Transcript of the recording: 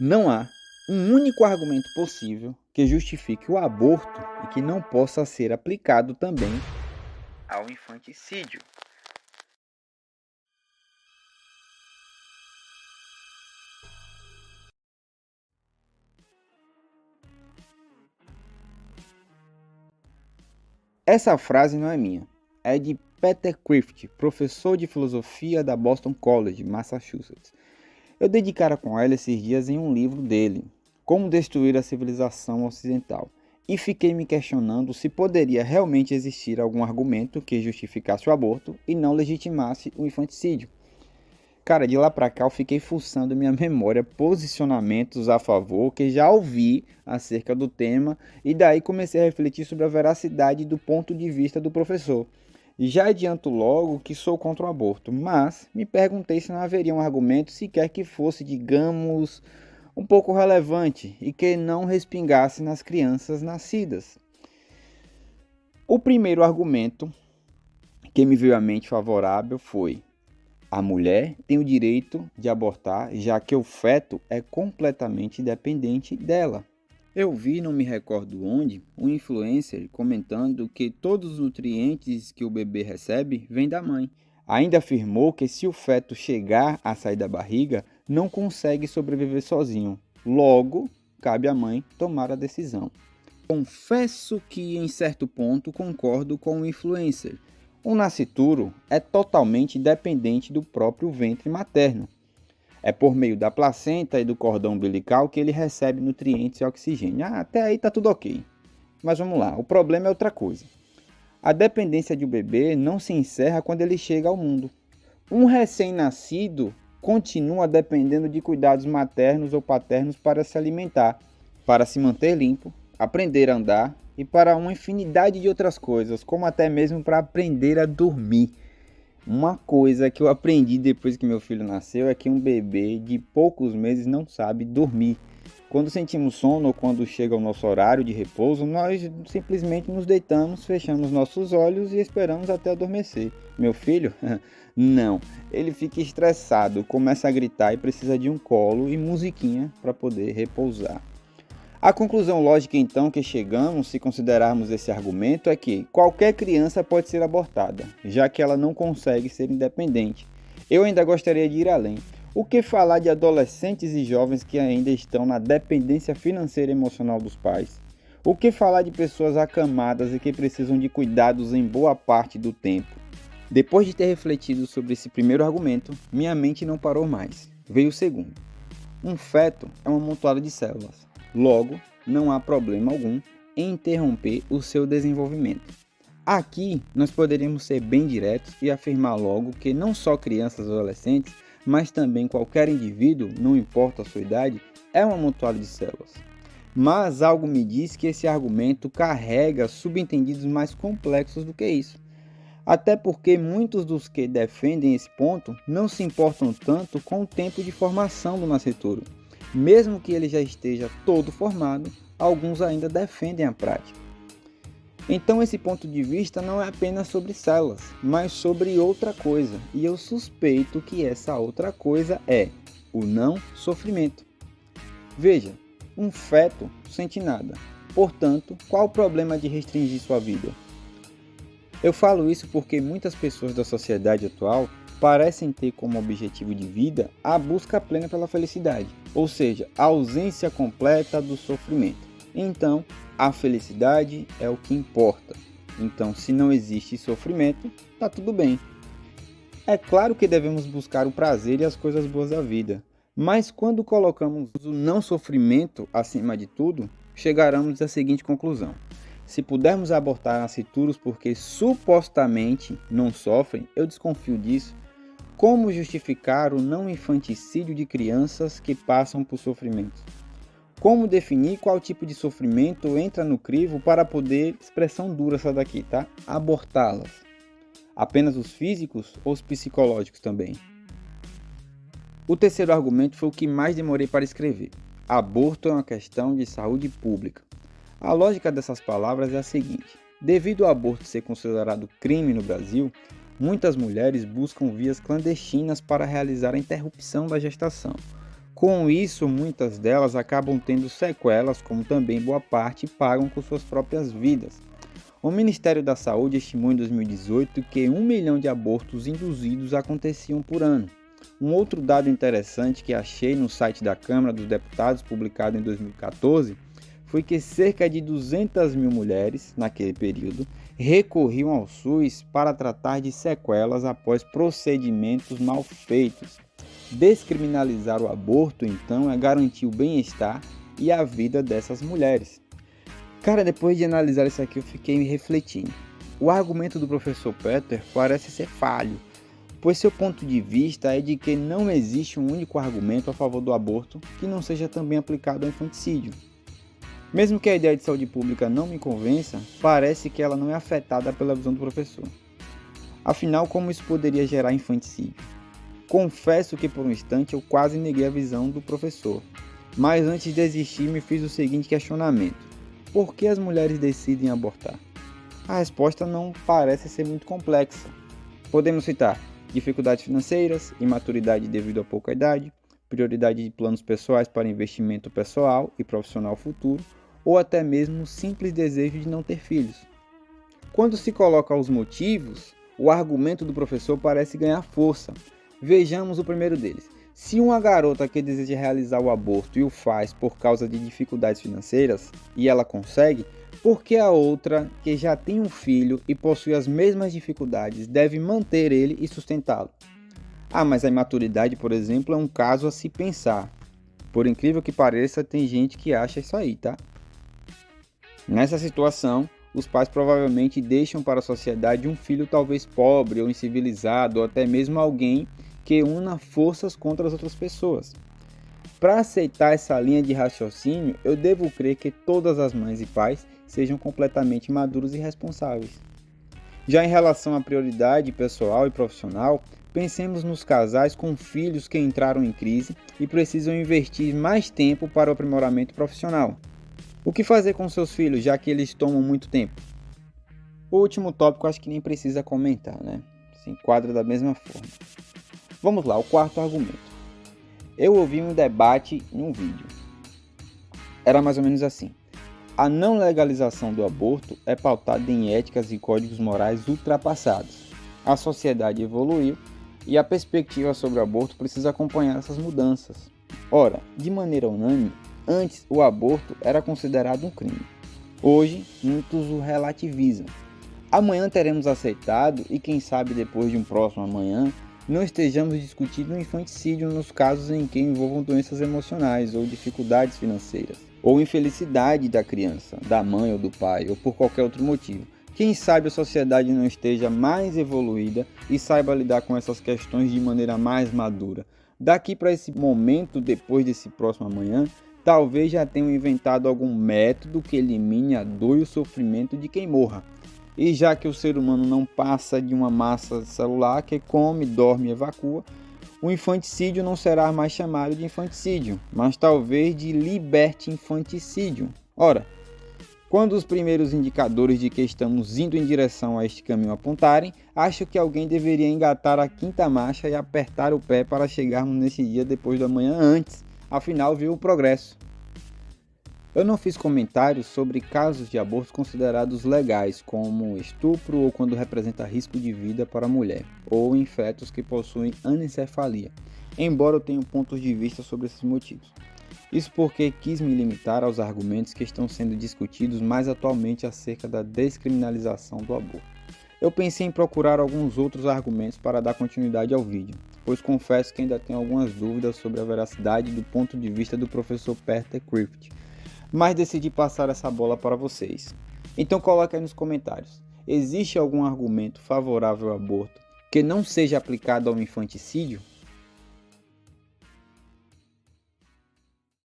Não há um único argumento possível que justifique o aborto e que não possa ser aplicado também ao infanticídio. Essa frase não é minha, é de Peter Crift, professor de filosofia da Boston College, Massachusetts. Eu dei de cara com ela esses dias em um livro dele, Como Destruir a Civilização Ocidental, e fiquei me questionando se poderia realmente existir algum argumento que justificasse o aborto e não legitimasse o infanticídio. Cara, de lá pra cá eu fiquei fuçando minha memória, posicionamentos a favor que já ouvi acerca do tema, e daí comecei a refletir sobre a veracidade do ponto de vista do professor. Já adianto logo que sou contra o aborto, mas me perguntei se não haveria um argumento sequer que fosse, digamos, um pouco relevante e que não respingasse nas crianças nascidas. O primeiro argumento que me veio à mente favorável foi: a mulher tem o direito de abortar, já que o feto é completamente dependente dela. Eu vi, não me recordo onde, um influencer comentando que todos os nutrientes que o bebê recebe vêm da mãe. Ainda afirmou que se o feto chegar a sair da barriga, não consegue sobreviver sozinho. Logo, cabe à mãe tomar a decisão. Confesso que em certo ponto concordo com o influencer. O nascituro é totalmente dependente do próprio ventre materno. É por meio da placenta e do cordão umbilical que ele recebe nutrientes e oxigênio. Até aí tá tudo ok. Mas vamos lá, o problema é outra coisa. A dependência de um bebê não se encerra quando ele chega ao mundo. Um recém-nascido continua dependendo de cuidados maternos ou paternos para se alimentar, para se manter limpo, aprender a andar e para uma infinidade de outras coisas, como até mesmo para aprender a dormir. Uma coisa que eu aprendi depois que meu filho nasceu é que um bebê de poucos meses não sabe dormir. Quando sentimos sono ou quando chega o nosso horário de repouso, nós simplesmente nos deitamos, fechamos nossos olhos e esperamos até adormecer. Meu filho? Não. Ele fica estressado, começa a gritar e precisa de um colo e musiquinha para poder repousar. A conclusão lógica então que chegamos, se considerarmos esse argumento, é que qualquer criança pode ser abortada, já que ela não consegue ser independente. Eu ainda gostaria de ir além. O que falar de adolescentes e jovens que ainda estão na dependência financeira e emocional dos pais? O que falar de pessoas acamadas e que precisam de cuidados em boa parte do tempo? Depois de ter refletido sobre esse primeiro argumento, minha mente não parou mais. Veio o segundo. Um feto é um amontoado de células. Logo, não há problema algum em interromper o seu desenvolvimento. Aqui, nós poderíamos ser bem diretos e afirmar logo que não só crianças e adolescentes, mas também qualquer indivíduo, não importa a sua idade, é um amontoado de células. Mas algo me diz que esse argumento carrega subentendidos mais complexos do que isso. Até porque muitos dos que defendem esse ponto não se importam tanto com o tempo de formação do nascituro. Mesmo que ele já esteja todo formado, alguns ainda defendem a prática. Então esse ponto de vista não é apenas sobre células, mas sobre outra coisa, e eu suspeito que essa outra coisa é o não sofrimento. Veja, um feto sente nada, portanto, qual o problema de restringir sua vida? Eu falo isso porque muitas pessoas da sociedade atual parecem ter como objetivo de vida a busca plena pela felicidade, ou seja, a ausência completa do sofrimento. Então, a felicidade é o que importa. Então, se não existe sofrimento, tá tudo bem. É claro que devemos buscar o prazer e as coisas boas da vida, mas quando colocamos o não sofrimento acima de tudo, chegaremos à seguinte conclusão: se pudermos abortar nascituros porque supostamente não sofrem, eu desconfio disso. Como justificar o não infanticídio de crianças que passam por sofrimento? Como definir qual tipo de sofrimento entra no crivo para poder, expressão dura essa daqui, tá? Abortá-las. Apenas os físicos ou os psicológicos também? O terceiro argumento foi o que mais demorei para escrever. Aborto é uma questão de saúde pública. A lógica dessas palavras é a seguinte: devido ao aborto ser considerado crime no Brasil, muitas mulheres buscam vias clandestinas para realizar a interrupção da gestação. Com isso, muitas delas acabam tendo sequelas, como também boa parte pagam com suas próprias vidas. O Ministério da Saúde estimou em 2018 que 1 milhão de abortos induzidos aconteciam por ano. Um outro dado interessante que achei no site da Câmara dos Deputados, publicado em 2014, foi que cerca de 200 mil mulheres, naquele período, recorriam ao SUS para tratar de sequelas após procedimentos mal feitos. Descriminalizar o aborto, então, é garantir o bem-estar e a vida dessas mulheres. Cara, depois de analisar isso aqui, eu fiquei me refletindo. O argumento do professor Peter parece ser falho, pois seu ponto de vista é de que não existe um único argumento a favor do aborto que não seja também aplicado ao infanticídio. Mesmo que a ideia de saúde pública não me convença, parece que ela não é afetada pela visão do professor. Afinal, como isso poderia gerar infanticídio? Confesso que por um instante eu quase neguei a visão do professor, mas antes de desistir me fiz o seguinte questionamento: por que as mulheres decidem abortar? A resposta não parece ser muito complexa. Podemos citar dificuldades financeiras, imaturidade devido a pouca idade, prioridade de planos pessoais para investimento pessoal e profissional futuro, ou até mesmo simples desejo de não ter filhos. Quando se coloca os motivos, o argumento do professor parece ganhar força. Vejamos o primeiro deles. Se uma garota que deseja realizar o aborto e o faz por causa de dificuldades financeiras, e ela consegue, por que a outra, que já tem um filho e possui as mesmas dificuldades, deve manter ele e sustentá-lo? Ah, mas a imaturidade, por exemplo, é um caso a se pensar. Por incrível que pareça, tem gente que acha isso aí, tá? Nessa situação, os pais provavelmente deixam para a sociedade um filho talvez pobre ou incivilizado, ou até mesmo alguém que una forças contra as outras pessoas. Para aceitar essa linha de raciocínio, eu devo crer que todas as mães e pais sejam completamente maduros e responsáveis. Já em relação à prioridade pessoal e profissional, pensemos nos casais com filhos que entraram em crise e precisam investir mais tempo para o aprimoramento profissional. O que fazer com seus filhos, já que eles tomam muito tempo? O último tópico acho que nem precisa comentar, né? Se enquadra da mesma forma. Vamos lá, o quarto argumento. Eu ouvi um debate em um vídeo. Era mais ou menos assim: a não legalização do aborto é pautada em éticas e códigos morais ultrapassados. A sociedade evoluiu e a perspectiva sobre o aborto precisa acompanhar essas mudanças. Ora, de maneira unânime, antes o aborto era considerado um crime. Hoje, muitos o relativizam. Amanhã teremos aceitado e quem sabe depois de um próximo amanhã, não estejamos discutindo o infanticídio nos casos em que envolvam doenças emocionais ou dificuldades financeiras, ou infelicidade da criança, da mãe ou do pai, ou por qualquer outro motivo. Quem sabe a sociedade não esteja mais evoluída e saiba lidar com essas questões de maneira mais madura. Daqui para esse momento, depois desse próximo amanhã, talvez já tenham inventado algum método que elimine a dor e o sofrimento de quem morra. E já que o ser humano não passa de uma massa celular que come, dorme e evacua, o infanticídio não será mais chamado de infanticídio, mas talvez de liberti-infanticídio. Ora, quando os primeiros indicadores de que estamos indo em direção a este caminho apontarem, acho que alguém deveria engatar a quinta marcha e apertar o pé para chegarmos nesse dia depois do amanhã antes, afinal viu o progresso. Eu não fiz comentários sobre casos de aborto considerados legais, como estupro ou quando representa risco de vida para a mulher, ou em fetos que possuem anencefalia, embora eu tenha pontos de vista sobre esses motivos. Isso porque quis me limitar aos argumentos que estão sendo discutidos mais atualmente acerca da descriminalização do aborto. Eu pensei em procurar alguns outros argumentos para dar continuidade ao vídeo, pois confesso que ainda tenho algumas dúvidas sobre a veracidade do ponto de vista do professor Peter Griffith, mas decidi passar essa bola para vocês. Então coloque aí nos comentários: existe algum argumento favorável ao aborto que não seja aplicado ao infanticídio?